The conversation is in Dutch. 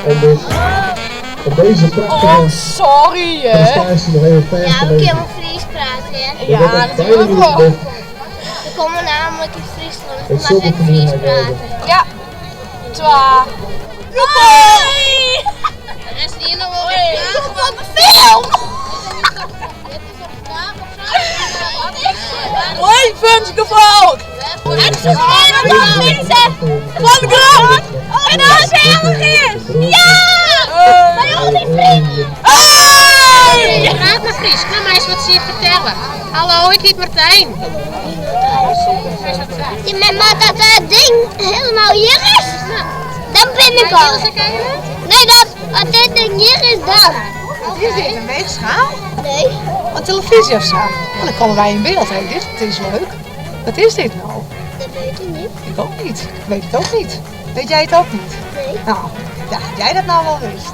En dus op deze prachtige sorry hè. prestatie nog even fijn Ja, te we lezen. kunnen Fries praten, hè? Ja, natuurlijk wel. We komen namelijk in Friesland, Het maar zoveel we Fries vermoeidheid praten. Ja. Twa. Er is hier nog wel weer komt op de film! Levensgevolg. Het is helemaal mensen! Van Grond. En als hij helemaal is! Ja! Bij al die vrienden! Hey! Je praat maar Fries, ga maar eens wat ze je vertellen. Hallo, ik heet Martijn. Die met dat ding helemaal hier is, dan ben ik al. Nee, dat dit ding hier is dan. Is dit een weegschaal? Nee. Een televisie of zo? Dan komen wij in beeld. Hey, dit is leuk. Wat is dit nou? Dat weet ik niet. Ik ook niet. Ik weet het ook niet. Weet jij het ook niet? Nee. Nou, ja, jij dat nou wel wist.